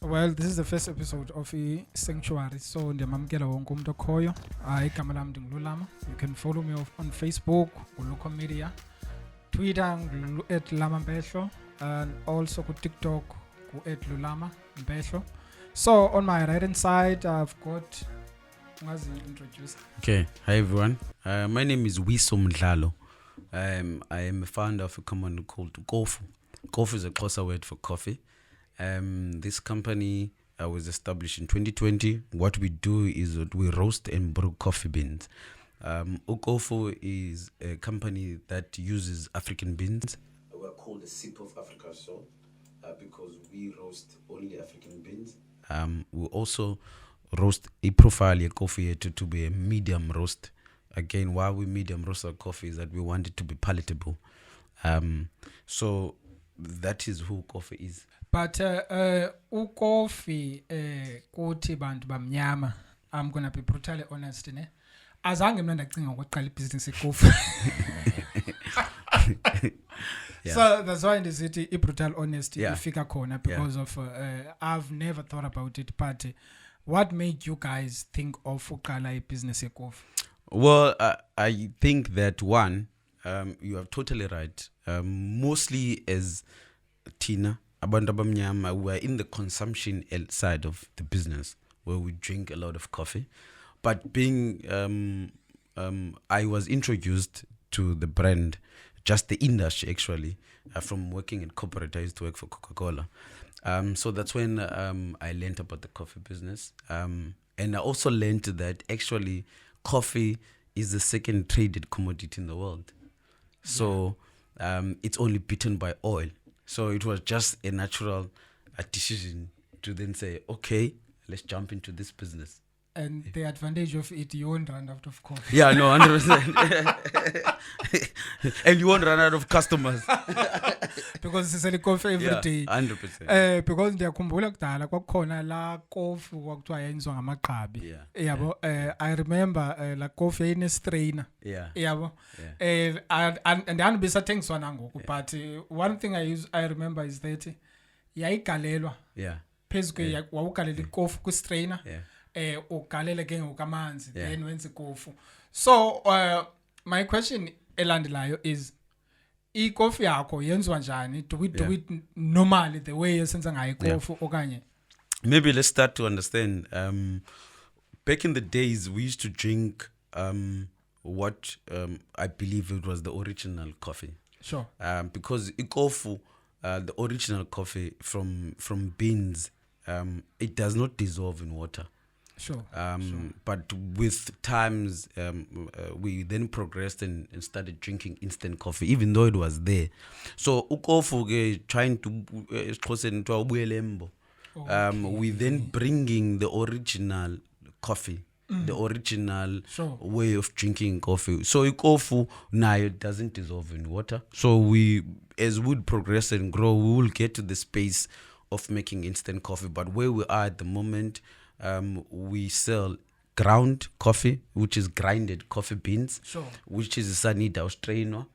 Well, this is the first episode of Sanctuary. So ndiyamamkela wonke umuntu okhoyo. Igama lami ndingululama. You can follow me on Facebook, Local Media, Twitter @lamambehlo, and also ku TikTok @lulama_mbehlo. So on my right hand side, I've got introduce. Okay, hi everyone. My name is Wiso Mdlalo. I am a founder of a company called Kofu. Kofu is a Xhosa word for coffee. This company was established in 2020. What we do is that we roast and brew coffee beans. Kofu is a company that uses African beans. We're called the Sip of Africa because we roast only African beans. We also roast a profile of coffee to be a medium roast. Again, why we medium roast our coffee is that we want it to be palatable. So that is who coffee is. But ukofi kuthi bantu bamnyama, I'm gonna be brutally honest ne. Azange mina ndacinga ngokuqala ibusiness ecoffee. Yeah. So that's why in the city brutal honesty ifika khona because of I've never thought about it, but what made you guys think of uqala ibusiness ecoffee? Well, I think that one, you are totally right. Mostly as Tina, abantu abamnyama, we are in the consumption side of the business where we drink a lot of coffee. But being, I was introduced to the brand, just the industry actually, from working in corporate. I used to work for Coca-Cola. So that's when I learned about the coffee business. And I also learned that actually coffee is the second traded commodity in the world. So it's only beaten by oil. So it was just a natural decision to then say, okay, let's jump into this business. And the advantage of it, you won't run out of coffee. Yeah, no, 100%. And you won't run out of customers. Because it's a coffee every day. 100%. Because ndiyakhumbula kudala kwakukhona la coffee kwakuthiwa yenziwa ngamagqabi. Yabo. I remember la coffee yayine strainer. Yabo. And andibisathengiswa nangoku, but one thing I remember is that yayigalelwa. Phezu wawugalela ikofi ku strainer. Ugalele ke ngokamanzi then wenze ikofi. So my question elandelayo is ikofi yakho yenziwa njani? Do we do it normally the way esenza ngayo ikofi okanye? Maybe let's start to understand. Back in the days we used to drink what I believe it was the original coffee. Sure. Because ikofu, the original coffee from beans, it does not dissolve in water. Sure. But with times, we then progressed and started drinking instant coffee, even though it was there. So ukofu trying to we then bringing the original coffee, the original way of drinking coffee. So ukofu now it doesn't dissolve in water. So we, as we progress and grow, we will get to the space of making instant coffee. But where we are at the moment, we sell ground coffee, which is grinded coffee beans, which is sanida ustrainer.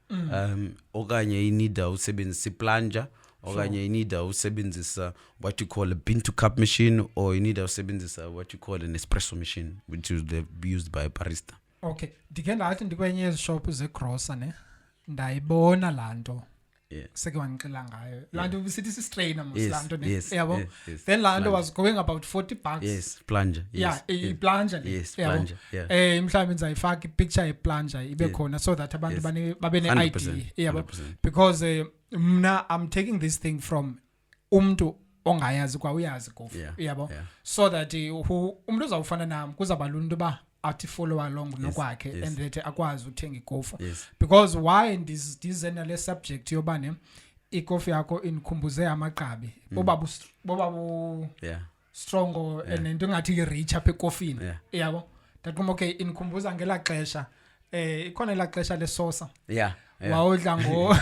Okanye inida usebenzisa plunger, okanye inida usebenzisa what you call a bean to cup machine, or inida usebenzisa what you call an espresso machine, which is used by a barista. Okay, ndike ndathi ndikwenye ezishop zegrocer ne ndayibona lanto. Seke wanixela ngayo lanto sithi si strainer mos lanto ne yabo. Then lanto was going about $40. Yes, plunger. Plunger. Yes, plunger. Mhlawumbe nizayifaka ipicture ye plunger ibe khona so that abantu babe ne idea yabo. Because mna I'm taking this thing from umuntu ongayazi kwa uyazi kofu yabo. So that umuntu uzawufana nami kuzaba lunto ba athi follow along nokwakhe and that akwazi uthenga ikofi. Because why this le subject yobane ikofi yakho inkhumbuze amaqhabi boba strong and into ngathi rich apha ekofini yabo. That okay inkhumbuza ngela xesha ikhona la xesha lesosa wawudla ngo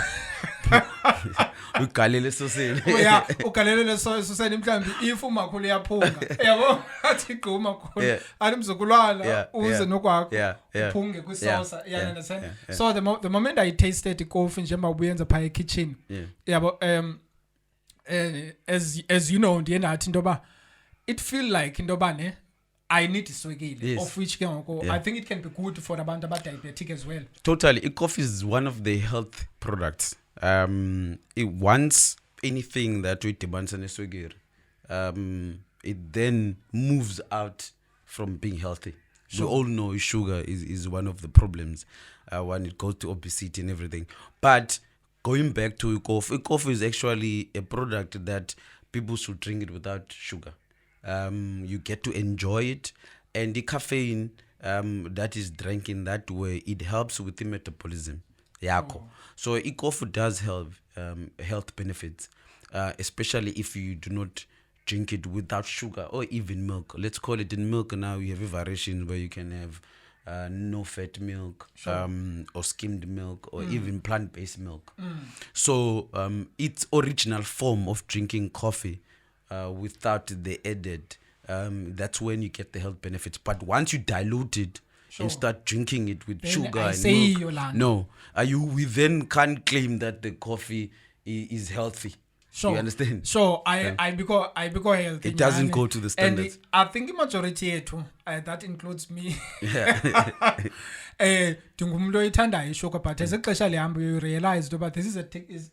ugalele soseni. Ugalele lesoseni mhlambi if umakhulu yaphunga yabo athi gquma khona ani mzukulwana uze nokwakho uphunge kwisosa understand. So the moment I tasted ikofi njengoba ubuyenza pha e kitchen yabo as you know ndiye ndathi into ba it feel like into bane I need iswekile, Yes. of which I think it can be good for abantu diabetic as well. Totally. Coffee is one of the health products. It wants anything that we demand on swigir. It then moves out from being healthy. Sure. We all know sugar is one of the problems when it goes to obesity and everything. But going back to coffee is actually a product that people should drink it without sugar. You get to enjoy it, and the caffeine that is drank in that way, it helps with the metabolism. Yako. So coffee does help health benefits, especially if you do not drink it without sugar or even milk. Let's call it in milk now. You have a variation where you can have no fat milk, or skimmed milk, or even plant-based milk. So its original form of drinking coffee without the added, that's when you get the health benefits. But once you dilute it and start drinking it with Then sugar I and say milk, we then can't claim that the coffee is healthy. You understand? So I become healthy. It doesn't go to the standards. And I think the majority yetu, that includes me. Dingumuntu oyithandayo sugar, but as exesha lihamba you realize that this is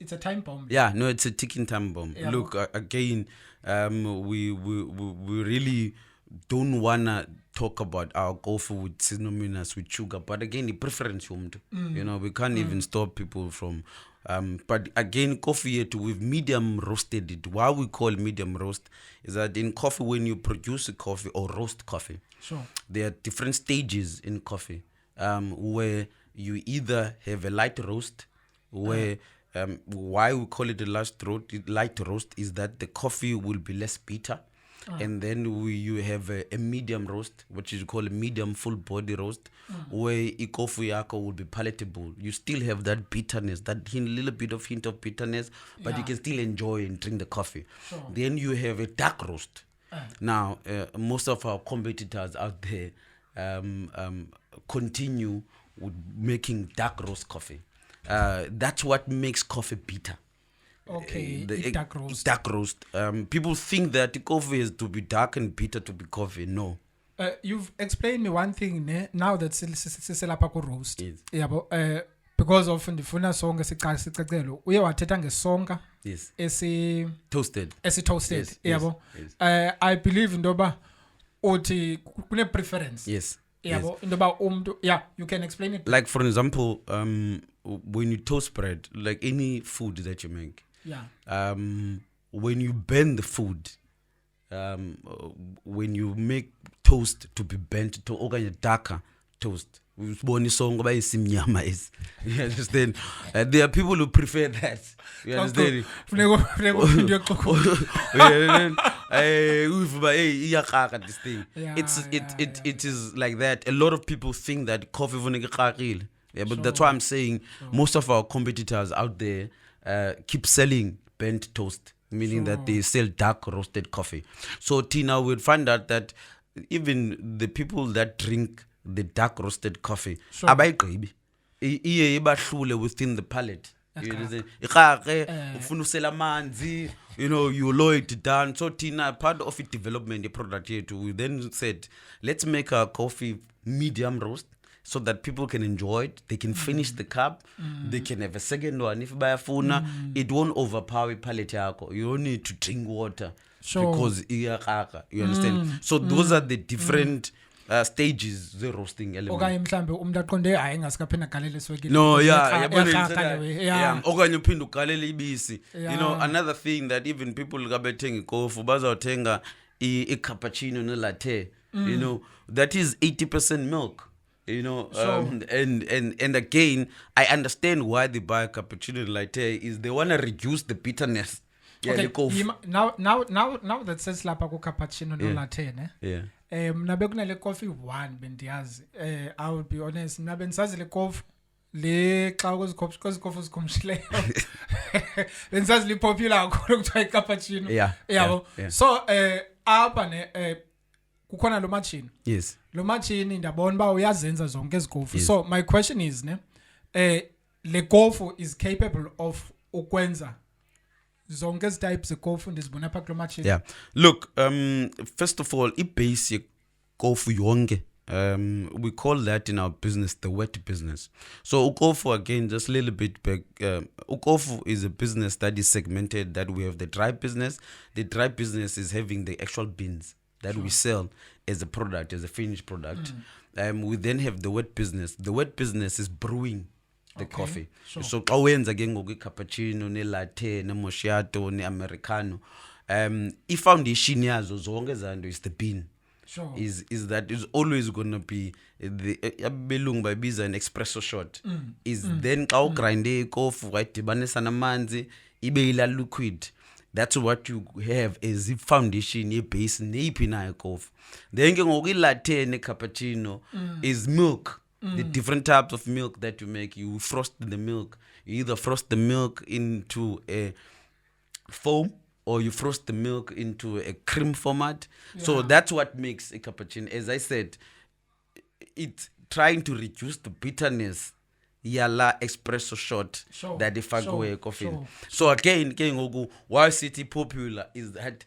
it's a time bomb. Yeah, no, it's a ticking time bomb. Yeah, Look, again, we really don't wanna talk about our coffee with synonymous with sugar, but again, the preference, you know, we can't even stop people from. But again, coffee with medium roasted it. Why we call medium roast is that in coffee, when you produce a coffee or roast coffee, there are different stages in coffee, where you either have a light roast, where why we call it a light roast is that the coffee will be less bitter. And then you have a medium roast, which is called a medium full body roast, where coffee yako will be palatable. You still have that bitterness, that little bit of hint of bitterness, but you can still enjoy and drink the coffee. Then you have a dark roast. Now, most of our competitors out there continue with making dark roast coffee. That's what makes coffee bitter. Okay, dark roast. Dark roast. People think that coffee has to be dark and bitter to be coffee. No. You've explained me one thing now that siselapha ku roast. Yes. Yabo, because of ndifuna songa sicacelo uye wathetha ngesonga toasted. Toasted. Yes, Yabo. yes. I believe indoba uthi kune preference. Yes. Yabo, indoba umntu, yeah, you can explain it. Like for example, when you toast bread, like any food that you make. Yeah. When you burn the food, when you make toast to be burnt to okanye darker toast, you understand? There are people who prefer that. You understand? This thing. It is like that. A lot of people think that coffee but that's why I'm saying most of our competitors out there keep selling burnt toast, meaning that they sell dark roasted coffee. So Tina would find out that even the people that drink the dark roasted coffee, within the palate. You lower it down. So Tina, part of it development, the product here too, we then said, let's make our coffee medium roast, so that people can enjoy it. They can finish the cup. They can have a second one. If by a phone, it won't overpower palate yako. You don't need to drink water because you understand. So those are the different stages the roasting element. No, you know, another thing that even people gabetenga kofu bazatenga I cappuccino no latte. You know, that is 80% milk. You know, and again, I understand why they buy a cappuccino latte is they want to reduce the bitterness. Okay, now that says lapha ku cappuccino no latte, ne? Yeah. Mna bekunale coffee one bendiyazi. I will be honest, mna bendisazi le coffee le xa kwezikhofi zikhomshileyo. Bendisazi li popular kakhulu kuthiwa cappuccino. Yeah. So apha ne kukhona lo machine. Yes. Lo machine ndabona ba uyazenza zonke ezikofu. So my question is le kofu is capable of ukwenza zonke ezi types zekofu ndizibona apha kulo machine. Yeah, look, first of all, i-base yekofu yonke, we call that in our business the wet business. So ukofu, again, just a little bit back, ukofu is a business that is segmented, that we have the dry business. The dry business is having the actual beans that we sell as a product, as a finished product. We then have the wet business. The wet business is brewing the coffee. Sure. So xa wenza ke ngoku i-cappuccino, ne-latte, ne-macchiato, ne-americano, i-foundation yazo zonke zanto is the bean. Sure. Is that is always going to be the belungu bayibiza an espresso shot. Then xa ugrinde ikofi wayidibanisa namanzi ibe ila liquid. That's what you have as i-foundation ye-base neyiphi na ikofi. Then ke ngoku i-latte ne-cappuccino is milk. The different types of milk that you make, you frost the milk. You either frost the milk into a foam or you frost the milk into a cream format. Yeah. So that's what makes a cappuccino. As I said, it's trying to reduce the bitterness yala espresso shot that ifakwe coffee. So again, why City popular is that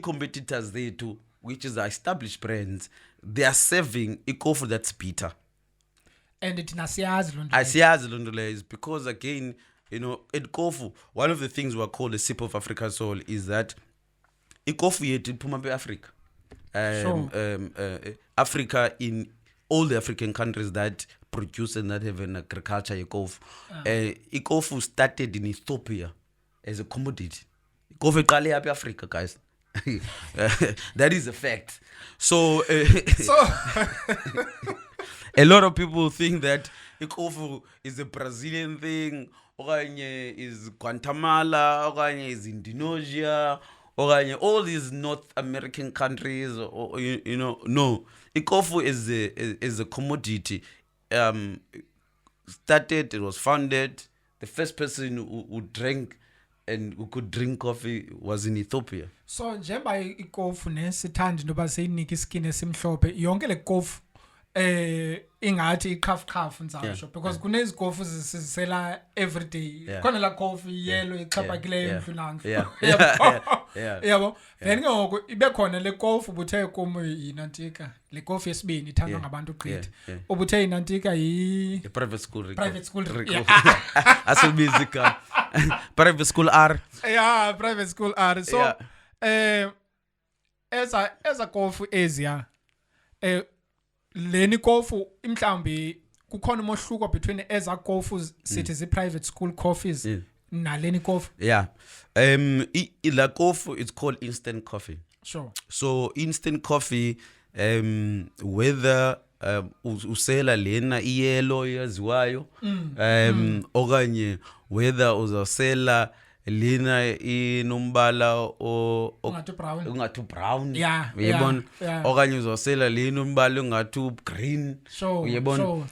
competitors they too, which is established brands, they are serving a coffee that's bitter. And it asiyazi londole is because, again, at Kofu, one of the things we're called the sip of African soul is that ikofu yethu iphuma be-Africa. Africa, in all the African countries that produce and that have an agriculture ikofu. Ikofu started in Ethiopia as a commodity. Ikofu iqale yapha Africa, guys. That is a fact. So a lot of people think that ikofu is a Brazilian thing, okanye is Guatemala, okanye is Indonesia, okanye all these North American countries, or no. Ikofu is a commodity. Started, it was founded. The first person who drank and who could drink coffee was in Ethiopia. So njengoba ikofu nesithanda intoba seyinika iskin esimhlophe, yonke le kofu ingathi ikhafukhafu nzasho, because kunezikofu zisela every day. Khona la coffee yellow ixhaphakileyo emhlunanga. Yabo. Then ngoku ibe khona le kofu ubuthe komo yinantika. Le kofu yesibini ithandwa ngabantu gqithi. Ubuthe yinantika private school. Private school. Asibizi ka. Private school R. Yeah, private school R. So as a kofu Asia, leni kofu imhlambi kukhona umohluko between eza kofu sithi zi private school coffees naleni kofu. Yeah. La kofu is called instant coffee. Sure. So instant coffee, whether usela lena iyellow yaziwayo, okanye whether uzosela lina inombala ungathi brown, uyabona, okanye uzosela lina umbala ungathi green, uyabona,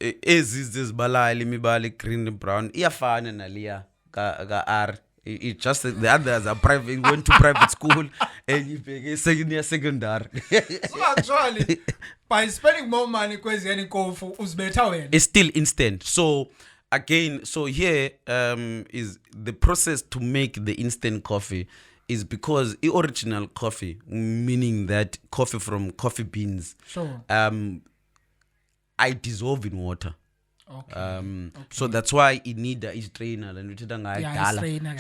ezizibalayo imibala green brown iyafana naliya ka R. It just the others are private, went to private school and you pay secondary. So actually, by spending more money kweziyeni kofu uzibetha wena. It's still instant. So again, so here is the process to make the instant coffee is because the original coffee, meaning that coffee from coffee beans, I dissolve in water. Okay. So that's why you need a strainer and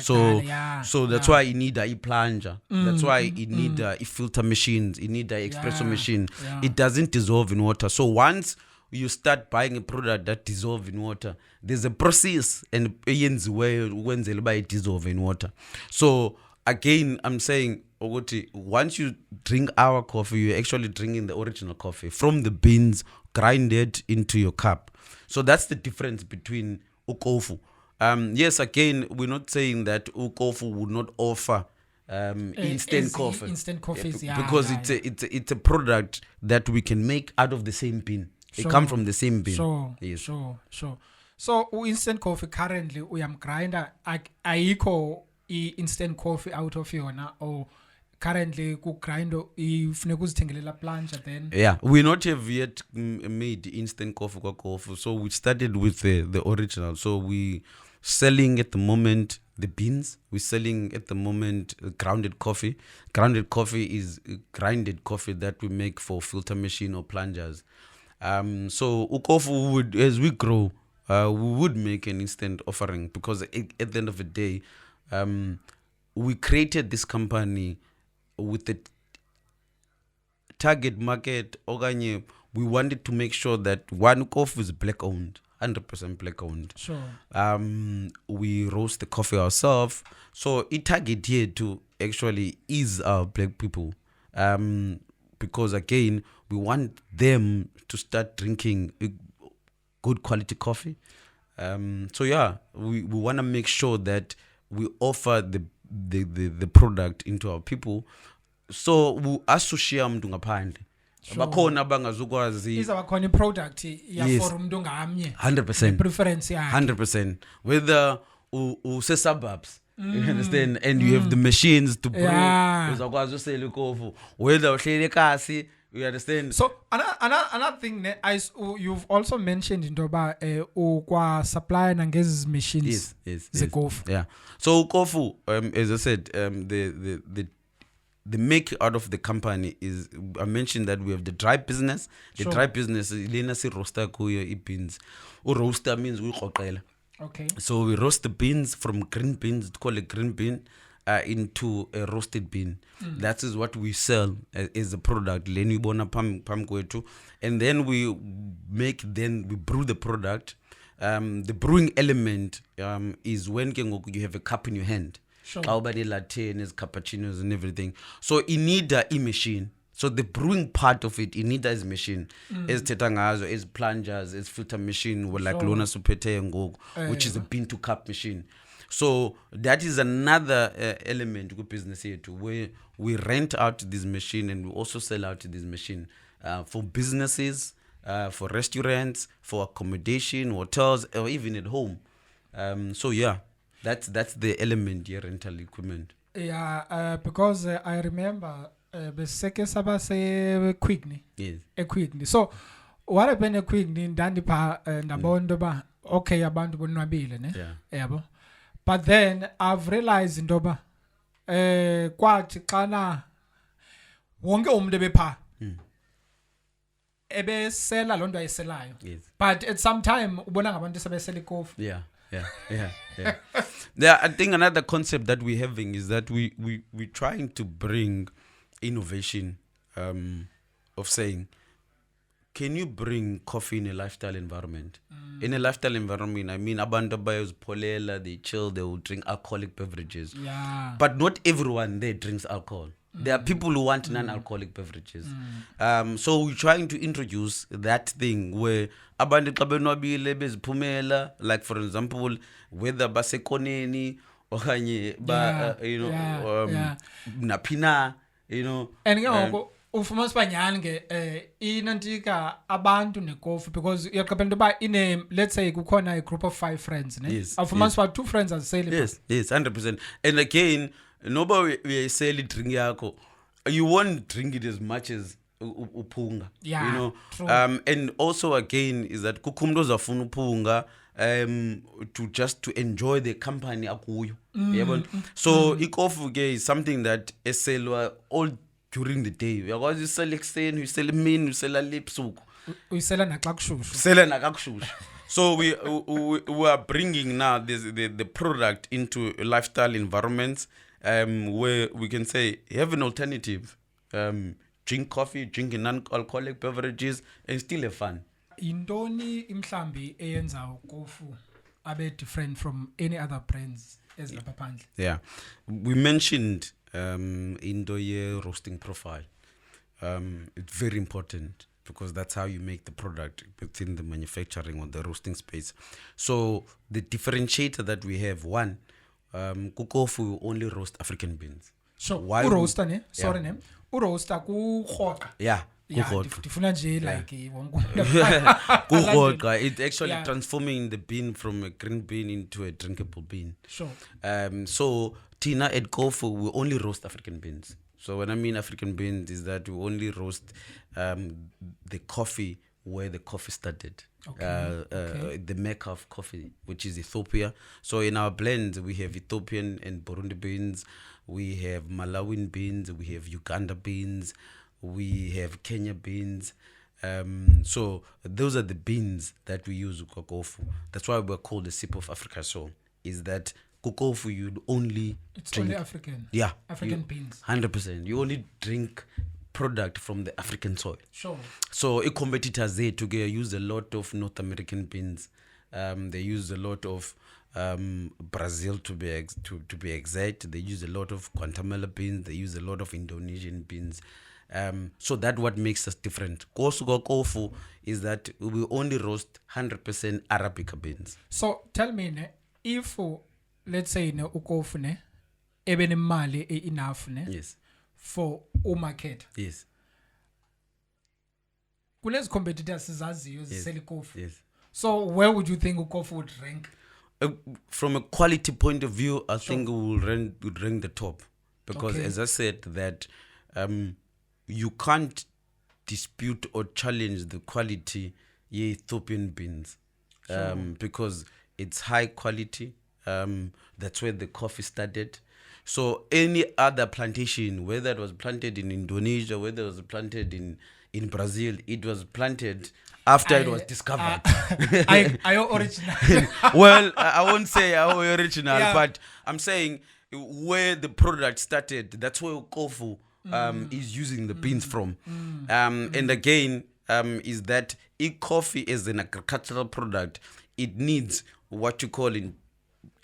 so that's why you need a plunger. That's why you need a filter machines. You need a espresso machine. It doesn't dissolve in water. So once you start buying a product that dissolves in water, there's a process and when they dissolve in water. So again, I'm saying, once you drink our coffee, you're actually drinking the original coffee from the beans, grinded into your cup. So that's the difference between ukofu. Yes, again, we're not saying that ukofu would not offer instant coffee. Instant coffees, because it's a product that we can make out of the same bean. It comes from the same bean. Sure. So instant coffee currently uyamgrinder ayikho instant coffee out of yona, or currently kugrindo ifuneka uzithengelela plunger then. Yeah, we not have yet made instant coffee. So we started with the original. So we selling at the moment the beans. We're selling at the moment grounded coffee. Grounded coffee is grinded coffee that we make for filter machine or plungers. So ukofu would, as we grow, we would make an instant offering, because at the end of the day, we created this company with the target market. Oganye, we wanted to make sure that one coffee is black owned, 100% black owned. Sure. We roast the coffee ourselves, so it target here to actually is our black people. Because again, we want them to start drinking good quality coffee. So yeah, we want to make sure that we offer the product into our people. So we associate umuntu ngaphandle. Bakhona abangazukwazi. Is our product ya Yes. for umuntu ngamnye. 100%. Preference yakhe. 100%. Whether use suburbs. You understand? And you have the machines to brew. Uzakwazi usele kofu. Whether uhlele kasi, you understand? So another thing you've also mentioned into about ukwa supply nangezi machines. Yes. The kofu. Yeah. So kofu, as I said, the make out of the company is, I mentioned that we have the dry business. The Sure. dry business is lena si roaster kuyo beans. Roaster means we kokela. Okay. So we roast the beans from green beans, it's called a green bean, into a roasted bean. That is what we sell as a product. Leni bona pam kwetu. And then we brew the product. The brewing element is when you have a cup in your hand. Sure. Latte and cappuccinos and everything. So you need a machine. So the brewing part of it, you need a machine. As tetangazo, as plungers, as filter machine, or like Lona Supete and Go, which is a bean to cup machine. So that is another element with business here too, where we rent out this machine and we also sell out this machine for businesses, for restaurants, for accommodation, hotels, or even at home. So yeah. That's the element here, rental equipment. Yeah, because I remember beseke saba se Quickney. Yes. Quickney. So what happened Quickney ndandipa ndabondo ba okay abantu bonwabile ne. Yeah. Yabo. But then I've realized ndoba kwathi xana wonke umuntu ebepha ebesela lonto ayiselayo. Yes. But at some time ubona ngabantu sebesela ikofu. Yeah. Yeah, I think another concept that we're having is that we're trying to bring innovation of saying, can you bring coffee in a lifestyle environment? In a lifestyle environment, I mean, abantu bayos polela, they chill, they will drink alcoholic beverages. Yeah. But not everyone there drinks alcohol. There are people who want non-alcoholic beverages. So we're trying to introduce that thing where abantu xa benwabile beziphumela, like for example, whether basekoneni okanye naphina, you know. And ufumana sibanyani ke inantika abantu nekofu, because uyaqaphela into ba let's say kukhona a group of 5 friends ne. Yes. Ufumana siba 2 friends azisele. Yes, 100%. And again, noba we sell drink yakho, you won't drink it as much as upunga. Yeah, you know. true. And also again is that kukumdo zafuna upunga to enjoy the company akuyo. So ikofu ke is something that eselwa all during the day. Uyakwazi usela ekseni, usela emini, usela lebusuku. Uyisela naxa kushushu. Usela nakakushushu. So we are bringing now the product into lifestyle environments where we can say have an alternative. Drink coffee, drink non-alcoholic beverages, and still have fun. Intoni imhlambi eyenza ukofu abe different from any other brands ezilapha phandle? Yeah, we mentioned into your roasting profile. It's very important because that's how you make the product within the manufacturing or the roasting space. So the differentiator that we have, one, Kukofu only roast African beans. So uroaster ne? Sorry ne? Uroaster kukhokha. Yeah. Difuna nje like kukhokha. It's actually transforming the bean from a green bean into a drinkable bean. Sure. So Tina at Kofu, we only roast African beans. So when I mean African beans is that we only roast the coffee where the coffee started. Okay. The Mecca of coffee, which is Ethiopia. So in our blends, we have Ethiopian and Burundi beans, we have Malawian beans, we have Uganda beans, we have Kenya beans. So those are the beans that we use in Kokofu. That's why we're called the sip of Africa. So is that Kokofu you'd only drink, only African. Yeah. African beans. 100%. You only drink product from the African soil. Sure. So a competitors there together use a lot of North American beans. They use a lot of Brazil to be exact. They use a lot of Guatemala beans. They use a lot of Indonesian beans. So that what makes us different. Kofu is that we only roast 100% Arabica beans. So tell me, if let's say ukofu even mali enough yes, for market. Yes. Kulezi competitors sizaziyo zisela ikofu. Yes. So where would you think ukofu would rank? From a quality point of view, I think we would rank the top because, as I said, that you can't dispute or challenge the quality of Ethiopian beans because it's high quality. That's where the coffee started. So any other plantation, whether it was planted in Indonesia, whether it was planted in Brazil, it was planted after it was discovered. I original. Well, I won't say our original, but I'm saying where the product started, that's where Kofu is using the beans from. And again, is that coffee is an agricultural product. It needs what you call in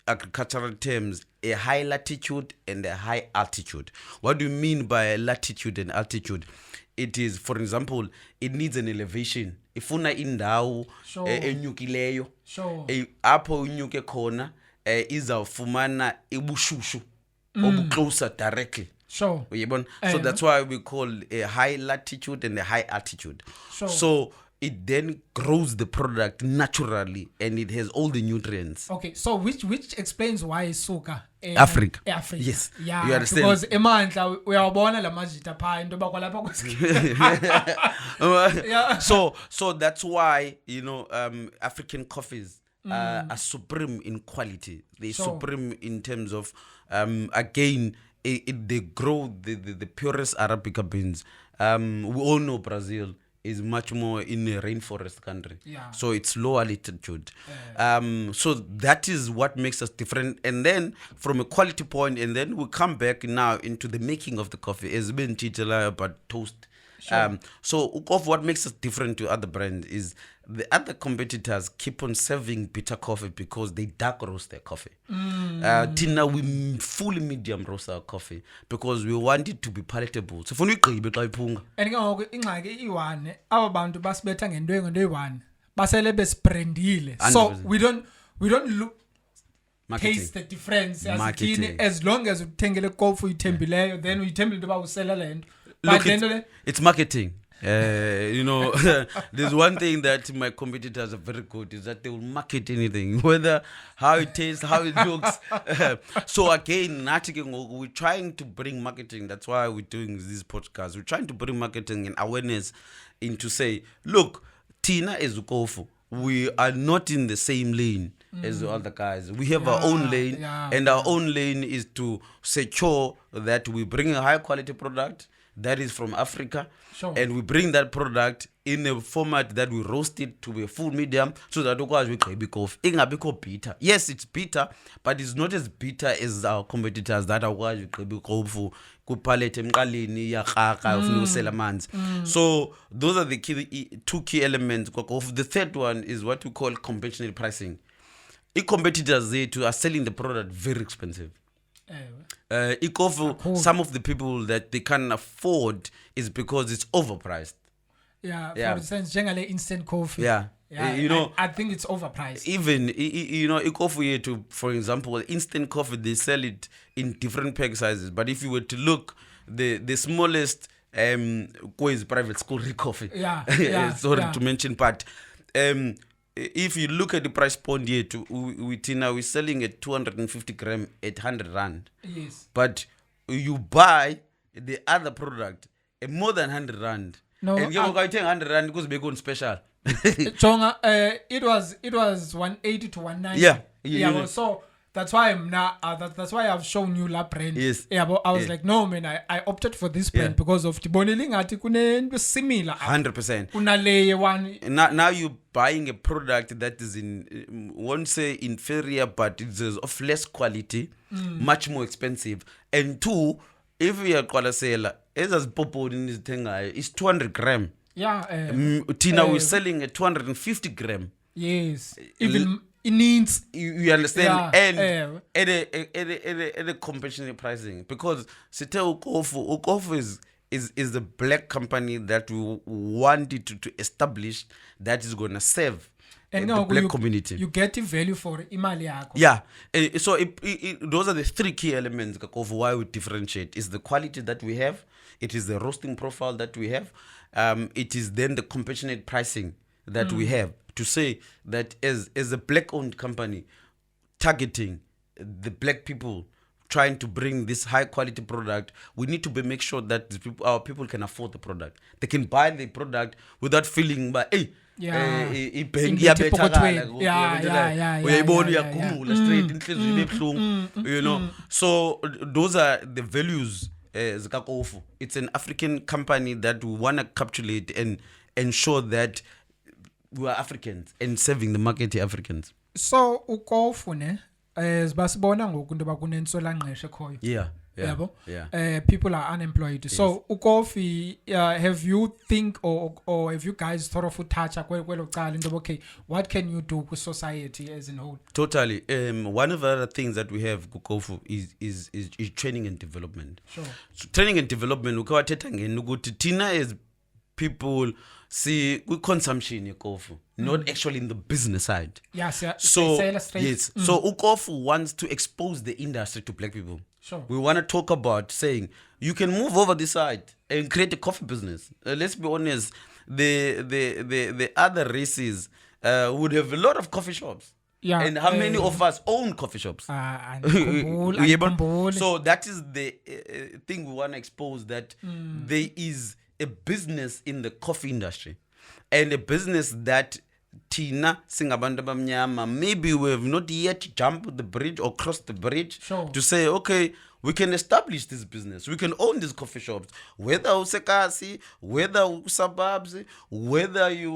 agricultural terms a high latitude and a high altitude. What do you mean by latitude and altitude? It is, for example, it needs an elevation. Ifuna indawo enyukileyo, apho unyuke khona izawufumana ibushushu obu closer directly. Sure. So that's why we call a high latitude and a high altitude. Sure. So it then grows the product naturally and it has all the nutrients. Okay, so which explains why suka Africa. Africa. Yes. Yeah, you understand? because emandla uyabona la majita pha into bakwalapha So that's why, African coffees are supreme in quality. They're supreme in terms of again they grow the purest Arabica beans. We all know Brazil is much more in a rainforest country. Yeah. So it's lower altitude. So that is what makes us different. And then from a quality point, and then we come back now into the making of the coffee. As been teacher about toast. Sure. So what makes us different to other brands is the other competitors keep on serving bitter coffee because they dark roast their coffee. Tina, we fully medium roast our coffee because we want it to be palatable. So for you, and ingxaki iwane aba bantu basibetha ngento eyi-1 basele besibrandile. So 100%. we don't look Marketing. taste the difference Marketing. as long as uthengele kofu uyithembileyo then uyithembile into ba usela le nto. Look, it's marketing. There's one thing that my competitors are very good is that they will market anything, whether how it tastes, how it looks. So again, we're trying to bring marketing. That's why we're doing this podcast. We're trying to bring marketing and awareness into say, look, Tina is Ukofu. We are not in the same lane as the other guys. We have our own lane, and our own lane is to secure that we bring a high quality product that is from Africa. Sure. And we bring that product in a format that we roast it to be a full medium so that we can be bitter. Yes, it's bitter, but it's not as bitter as our competitors that are So those are the two key elements. The third one is what we call conventional pricing. Competitors are selling the product very expensive. Some of the people that they can't afford is because it's overpriced. Yeah, for instance, generally instant coffee. Yeah. I think it's overpriced. Even, coffee, for example, instant coffee, they sell it in different pack sizes. But if you were to look, the smallest is private school coffee. Sorry to mention, but if you look at the price point here, we're selling at 250 gram at 100 rand. Yes. But you buy the other product at more than 100 rand. No, and you 100 rand because we're going special. Chonga, it was 180 to 190. Yeah. So that's why I'm now. That's why I've shown you la brand. Yes. Yeah, but I was like, no man, I opted for this brand because of Tiboneli ngati kune similar. 100%. Unaleye one. Now you're buying a product that is won't say inferior, but it's of less quality, much more expensive. And two, if we are gonna sell, as popo in this thing, it's 200 gram. Yeah. Tina, we're selling a 250 gram. Yes. Even it needs. You understand? And at a compassionate pricing, because Site Ukofu is the black company that we wanted to establish that is gonna serve the black community. You get the value for imali yako. Yeah. So those are the three key elements of why we differentiate. It's the quality that we have. It is the roasting profile that we have. It is then the compassionate pricing that we have to say that as a black-owned company targeting the black people, trying to bring this high-quality product, we need to make sure that our people can afford the product. They can buy the product without feeling, but hey, you know. So those are the values. It's an African company that we want to capitulate and ensure that we are Africans and serving the market Africans. So ukofu ne basibona ngoku into bakunensola ngqeshe khoyo. Yeah. People are unemployed. Yes. So ukofi, have you think or have you guys thought of touch okay, what can you do with society as a whole? Totally. One of the other things that we have Kukofu is training and development. Sure. So training and development ukuwathetha Tina is people see with consumption Ukofu, not actually in the business side. Yes, yeah. So yes. So Ukofu wants to expose the industry to black people. Sure. We want to talk about saying you can move over this side and create a coffee business. Let's be honest, the other races would have a lot of coffee shops. Yeah. And how many of us own coffee shops? So that is the thing we want to expose, that there is a business in the coffee industry, and a business that Tina Singabantu Bamnyama, maybe we have not yet jumped the bridge or crossed the bridge. Sure. To say, okay, we can establish this business, we can own these coffee shops, whether usekasi, whether suburbs, whether you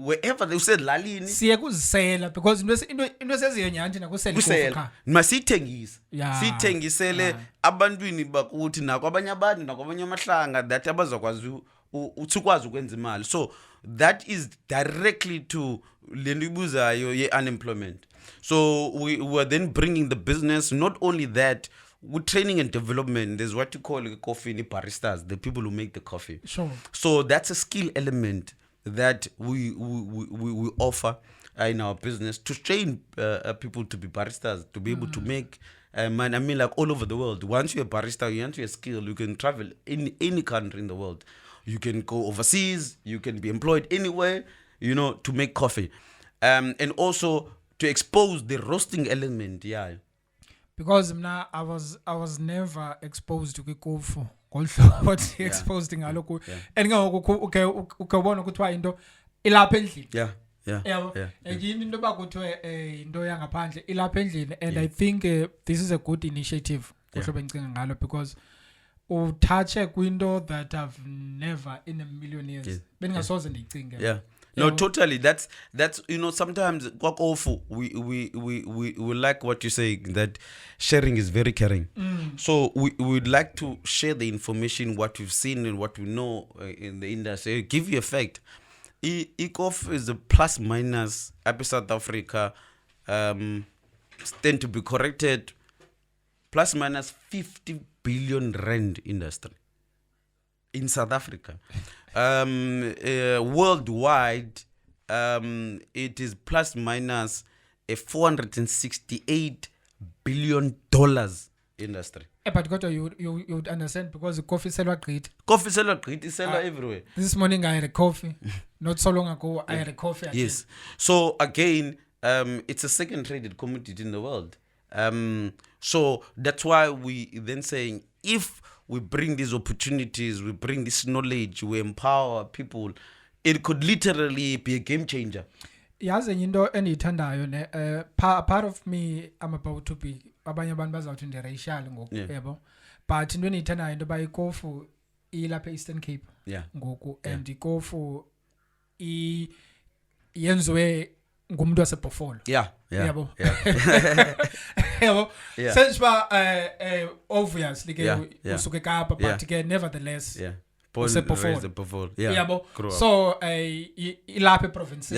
wherever they said lalini siyekuzisela, because into seziyenyanti nakusela masithengise sithengisele abantwini bakuthi nakwabanye abantu nakwabanye amahlanga that abazakwazi ukwazi ukwenza imali. So that is directly to lendibuzayo ye unemployment. So we were then bringing the business. Not only that, with training and development, there's what you call coffee baristas, the people who make the coffee. Sure. So that's a skill element that we offer in our business, to train people to be baristas, to be able to make man, I mean, like all over the world. Once you're a barista, once you're a skill, you can travel in any country in the world. You can go overseas, you can be employed anywhere, you know, to make coffee. And also to expose the roasting element, yeah. Because now I was never exposed to kofu. Also what exposed ngalo. And okay ukubona ukuthi into ilapha endlini. Yeah. Yini into bakuthiwe into yangaphandle ilapha endlini, and I think this is a good initiative kuhlobo engicinga ngalo, because utouch kwinto that I've never in a million years bengasoze ndiyicinge. Yeah. No, totally. That's you know, sometimes we like what you say, that sharing is very caring. So we would like to share the information, what we've seen and what we know in the industry. Give you a fact. ECOF is a plus minus up South Africa, stand to be corrected, plus minus 50 billion rand industry in South Africa. Worldwide, it is plus minus a $468 billion industry. But got you would understand, because the coffee seller great. Coffee seller great is seller everywhere. This morning I had a coffee. Not so long ago I had a coffee. Yes. So again, it's a second traded commodity in the world. So that's why we then saying, if we bring these opportunities, we bring this knowledge, we empower people it could literally be a game changer. Yazi into endiyithandayo ne part of me I'm about to be abanye abantu bazawuthi ndiracial ngoku yabo, but into endiyithandayo into ba ikofu ilapha Eastern Cape ngoku and ikofu yenziwe ngumuntu wasebhofolo yabo yabo sensiba obviously ke usuke Kapa but ke nevertheless Before. So ilapha province.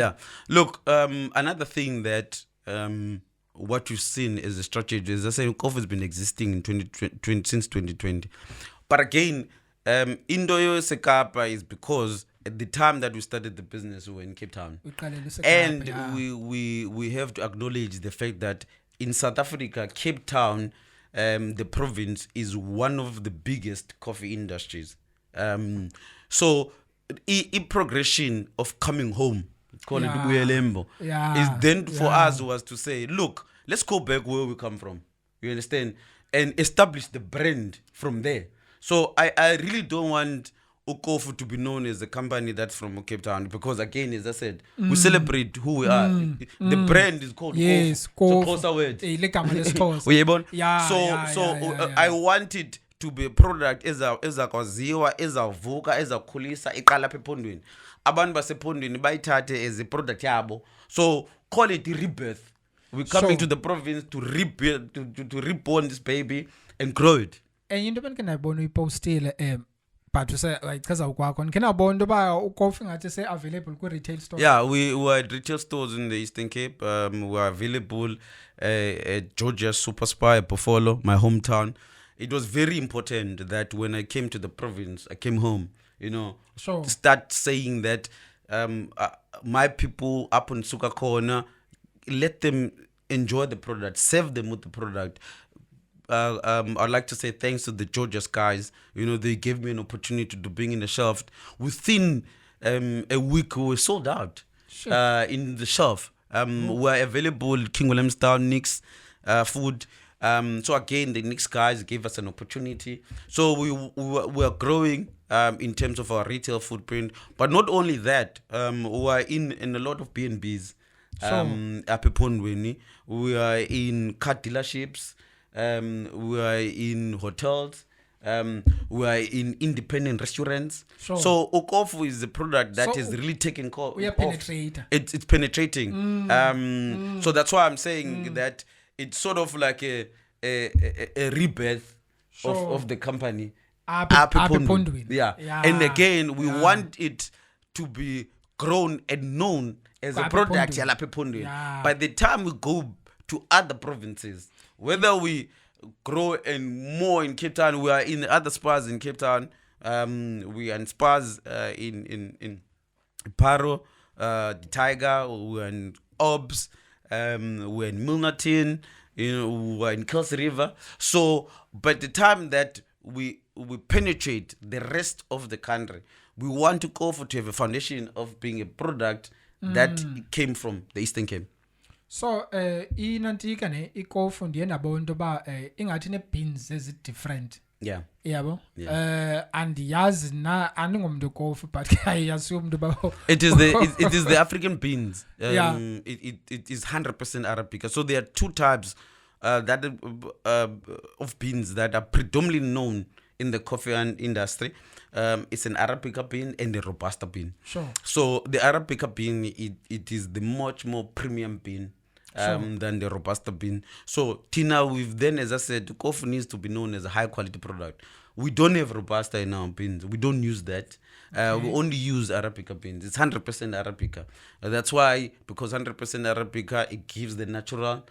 Look, another thing that what you've seen is a strategy. As I say, COVID has been existing in 2020 since 2020. But again, Indoyo Sekapa is because at the time that we started the business, we were in Cape Town, and we have to acknowledge the fact that in South Africa, Cape Town, the province, is one of the biggest coffee industries. So progression of coming home, call it Buyelembo, is then for us was to say, look, let's go back where we come from. You understand? And establish the brand from there. So I really don't want Ukofu to be known as a company that's from Cape Town, because again, as I said, we celebrate who we are. The brand is called Kofu. So I wanted to be a product ezakwaziwa ezavuka ezakhulisa iqala apha ephondweni. Abantu basephondweni bayithathe as a product yabo. So call it rebirth. We're coming to the province to rebuild, to reborn this baby and grow it. And into benginayibona uyipostile but say like chaza ukwakho nginabona into ba ukofi ngathi say available ku retail store. Yeah, we were at retail stores in the Eastern Cape. We are available at Georgia Super Spy, Buffalo, my hometown. It was very important that when I came to the province, I came home, start saying that my people up on Suka Corner, let them enjoy the product, serve them with the product. I'd like to say thanks to the Georgia guys. They gave me an opportunity to bring in a shelf. Within a week, we were sold out in the shelf. We're available King Williamstown, Nix food. So again, the Nix guys gave us an opportunity. So we are growing in terms of our retail footprint. But not only that, we are in a lot of B&Bs. We are in car dealerships. We are in hotels. We are in independent restaurants. So Ukofu is a product that is really taking off. We are penetrating. It's penetrating. So that's why I'm saying that it's sort of like a rebirth of the company. Yeah. And again, we want it to be grown and known as a product. By the time we go to other provinces, whether we grow and more in Cape Town, we are in other spas in Cape Town. We are in spas in Paro, the Tiger. We are in Obs. We're in Milnerton. We're in Kels River. So by the time that we penetrate the rest of the country, we want to go to have a foundation of being a product that came from the Eastern Cape. So inantika ne ikofu ndiye ndabona into ba ingathi ne beans ezi different. Yeah. Yabo. And yazi na andingomntu kofu but I assume ba it is the African beans. It is 100% Arabica. So there are two types of beans that are predominantly known in the coffee industry. It's an Arabica bean and a Robusta bean. Sure. So the Arabica bean, it is the much more premium bean than the Robusta bean. So Tina, we've then, as I said, coffee needs to be known as a high quality product. We don't have Robusta in our beans. We don't use that. We only use Arabica beans. It's 100% Arabica. That's why, because 100% Arabica, it gives the natural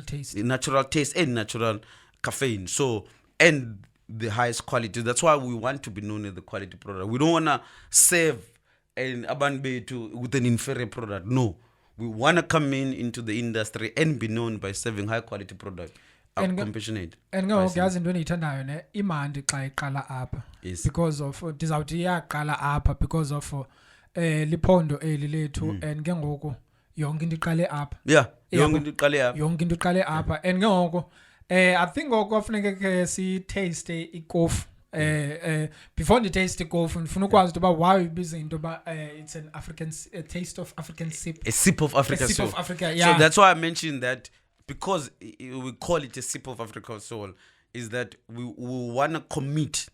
taste and natural caffeine. So, and the highest quality. That's why we want to be known as the quality product. We don't want to serve an Abanbe with an inferior product. No. We want to come into the industry and be known by serving high quality product. Compassionate. And go guys into endiyithandayo ne imandi xa iqala apha. Yes. Because of ndizawuthi iyaqala apha because of liphondo eli lethu and ke ngoku yonke into iqale apha. Yeah. Yonke into iqale apha and ke ngoku I think ngoku kufanele ke si taste ikofu Before the taste ikofu ndifuna ukwazi about why uyibiza into ba it's an African a taste of African sip. A sip of Africa sip soul. Of Africa, yeah. So that's why I mentioned that, because we call it a sip of Africa soul, is that we want to commit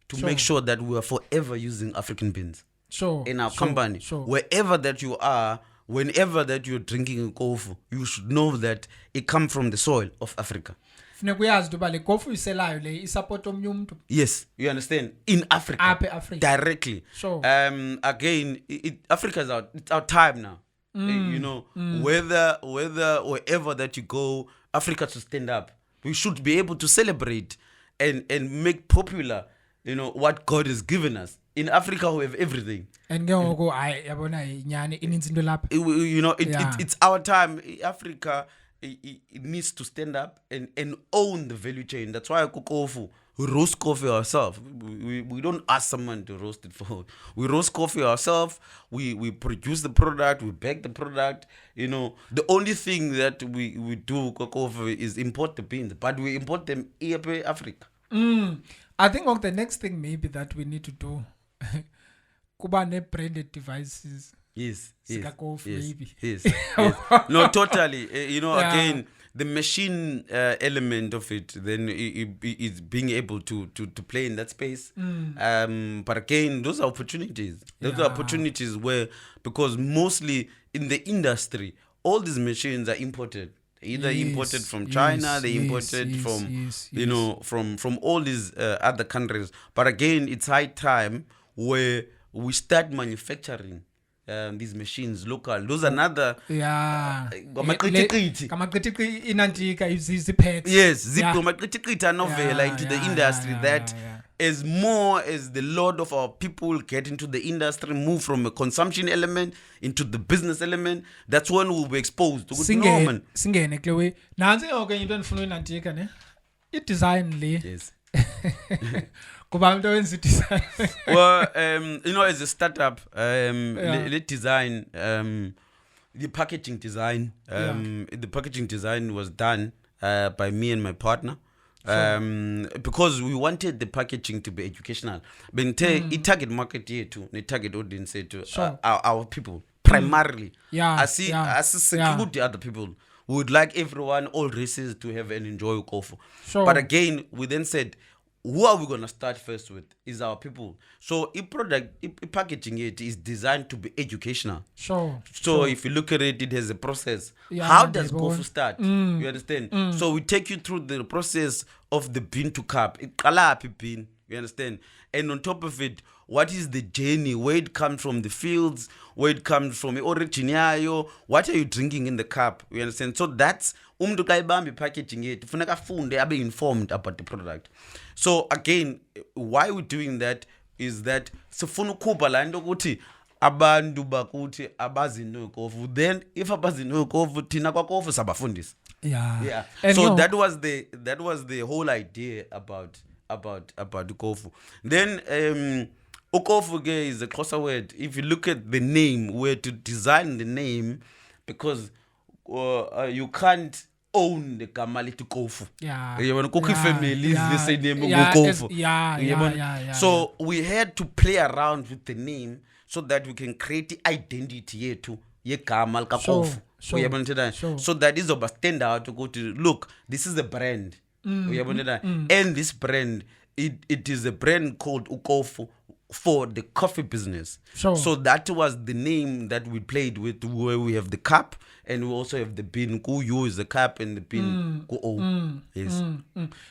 to make sure that we are forever using African beans in our company. Wherever that you are, whenever that you're drinking ikofu, you should know that it comes from the soil of Africa. Yes, you understand? In Africa. Directly. Again, Africa it's our time now. You know, whether wherever that you go, Africa to stand up. We should be able to celebrate and make popular, you know, what God has given us. In Africa, we have everything. And you know, it's our time. Africa, it needs to stand up and own the value chain. That's why we roast coffee ourselves. We don't ask someone to roast it for us. We roast coffee ourselves. We produce the product. We bake the product. You know, the only thing that we do coffee is import the beans, but we import them here in Africa. I think the next thing maybe that we need to do, kuba branded devices. Yes. Maybe. Yes. No, totally. You know, again, the machine element of it, then it's being able to play in that space. But again, those are opportunities. Those are opportunities where, because mostly in the industry, all these machines are imported. Either imported from China, they imported from you know, from all these other countries. But again, it's high time where we start manufacturing these machines local. Those are another novela into the industry that as more as the lot of our people get into the industry, move from a consumption element into the business element, that's when we'll be exposed to good design le. Yes. Well, you know, as a startup, the design, the packaging design, the packaging design was done by me and my partner. Because we wanted the packaging to be educational. But target market here too, the target audience here too, our people primarily. As security other people. We would like everyone, all races, to have and enjoy coffee. But again, we then said, who are we going to start first with? Is our people. So packaging it is designed to be educational. So if you look at it, it has a process. How does coffee start? You understand? So we take you through the process of the bean to cup. Bean. You understand? And on top of it, what is the journey? Where it comes from the fields, where it comes from the origin, what are you drinking in the cup? You understand? So that's packaging it. They be informed about the product. So again, why we're doing that is that abantu bakuthi abazi no kofu, then if abazi no kofu thina kwakofu sabafundisa. So that was the whole idea about the kofu. Then ukofu is a Xhosa word. If you look at the name, where to design the name, because you can't own the Kamali to Kofu. Family the same name Kofu. So we had to play around with the name so that we can create the identity here too. Kamal Kofu. So that is a stand out to go to look. This is a brand. And this brand, it is a brand called Ukofu for the coffee business. So that was the name that we played with, where we have the cup and we also have the bean. Ku use the cup and the bean. Yes.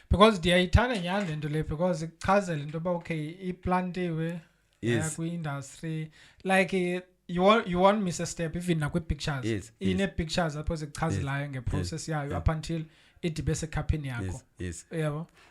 Because the Italian because it castle okay, planted industry like you want Mr. Step even like with pictures. Yes. In a pictures suppose it castle lying process up until it base a cupping. Yes.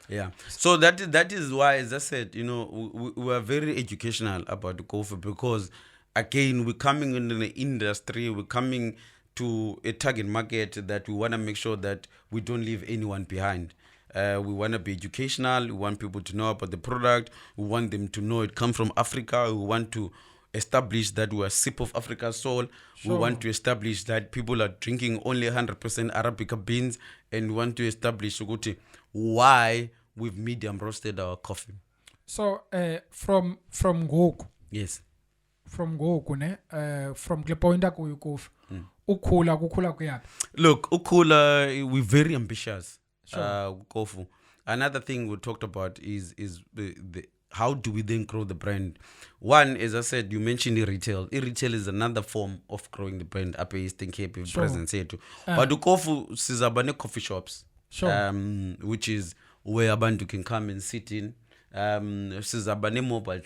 Yeah. So that is why, as I said, you know, we are very educational about the coffee, because again, we're coming into the industry, we're coming to a target market that we want to make sure that we don't leave anyone behind. We want to be educational. We want people to know about the product. We want them to know it comes from Africa. We want to establish that we are sip of Africa's soul. We want to establish that people are drinking only 100% Arabica beans, and we want to establish why we've medium roasted our coffee. So from ngoku. Yes. From ngoku ne from kule point akuyo kofu. Ukhula kuyaphi? Look, ukhula, we're very ambitious. Sure. Kofu. Another thing we talked about is the how do we then grow the brand? One, as I said, you mentioned retail. Retail is another form of growing the brand up in Eastern Cape, sure. Presence here too. But Kofu sizabane coffee shops, sure. Which is where abantu can come and sit in. Sizabane mobile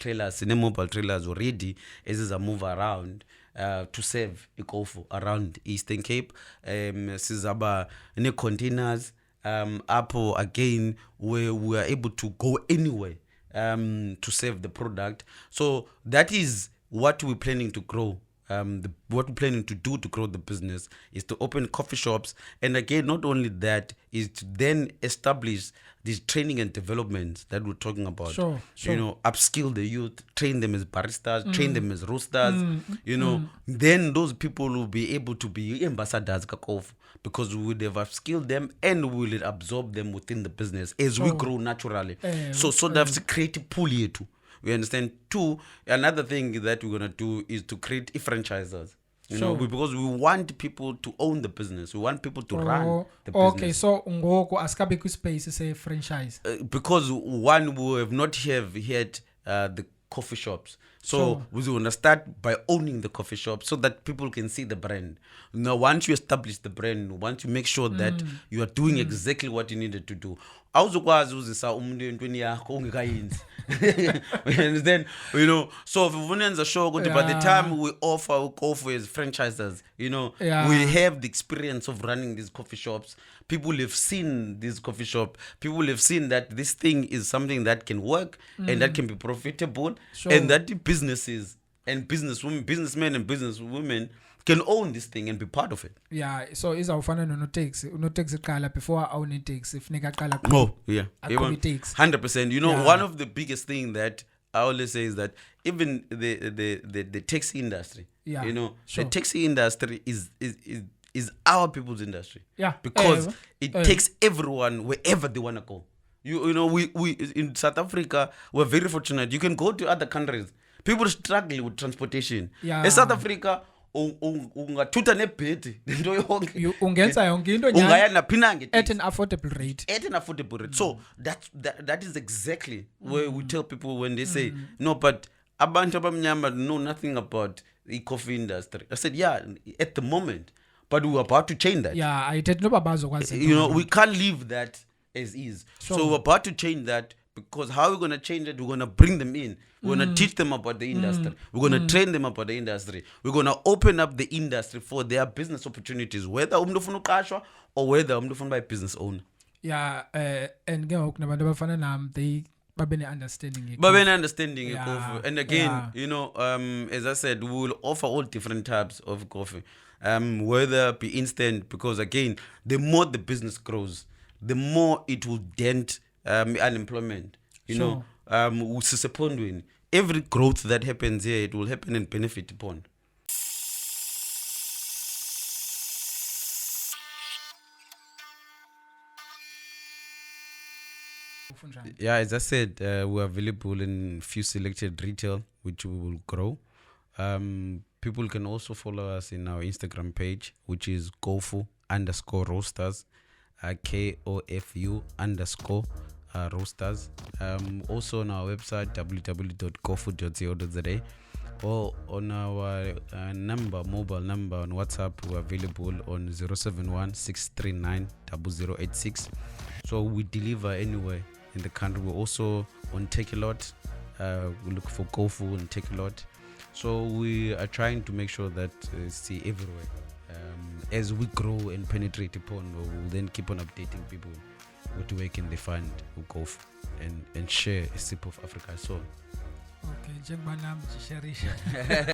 trailers already as a move around to serve Kofu around Eastern Cape. Sizaba ne containers. Apple again, where we are able to go anywhere to save the product. So that is what we're planning to grow. What we're planning to do to grow the business is to open coffee shops, and again, not only that, is to then establish these training and development that we're talking about. Sure. You know, upskill the youth, train them as baristas, train them as roasters. You know, then those people will be able to be ambassadors because we would have upskilled them and we will absorb them within the business as we grow naturally. So that's a creative pool here too. We understand. Two, another thing that we're going to do is to create franchisers. You know, because we want people to own the business. We want people to run the business. Okay, so ngoku asikabe ku space say franchise. Because one, we have not had the coffee shops. So we want to start by owning the coffee shop so that people can see the brand. Now, once you establish the brand, once you make sure that you are doing exactly what you needed to do. Awuzokwazi uzisa umuntu entweni yakho ungekayenzi. You understand? You know, so if we show by the time we offer coffee as franchisers, you know, we have the experience of running these coffee shops. People have seen this coffee shop. People have seen that this thing is something that can work and that can be profitable, and that the businesses and businessmen and businesswomen can own this thing and be part of it. Yeah, so izawufana no-taxi qala before own taxi funeka qala. Oh, yeah. 100%. You know, one of the biggest thing that I always say is that even the taxi industry, you know, the taxi industry is our people's industry. Yeah. Because it takes everyone wherever they want to go. You know, we in South Africa, we're very fortunate. You can go to other countries. People struggle with transportation. Yeah. In South Africa, ungathuta nebhedi into yonke ungenza yonke into ungaya naphinange at an affordable rate. So that is exactly where we tell people when they say no, but abantu abamnyama know nothing about the coffee industry. I said at the moment, but we're about to change that. I did know about. You know, we can't leave that as is. So we're about to change that. Because how we're going to change it, we're going to bring them in. We're going to teach them about the industry. We're going to train them about the industry. We're going to open up the industry for their business opportunities, whether or whether by a business owner. Yeah, and they understanding. And again, you know, as I said, we will offer all different types of coffee, whether it be instant, because again, the more the business grows, the more it will dent unemployment. You know, every growth that happens here, it will happen and benefit upon. Yeah, as I said, we're available in few selected retail, which we will grow. People can also follow us in our Instagram page, which is Kofu_roasters, KOFU_ roasters. Also on our website www.kofu.co.za, or on our mobile number on WhatsApp. We're available on 071-639-0086. So we deliver anywhere in the country. We're also on Takealot. We look for Kofu and Takealot. So we are trying to make sure that see everywhere. As we grow and penetrate upon, we'll then keep on updating people. What way can they find Kofu and share a sip of Africa soul? Okay, Jembanam Sharisha.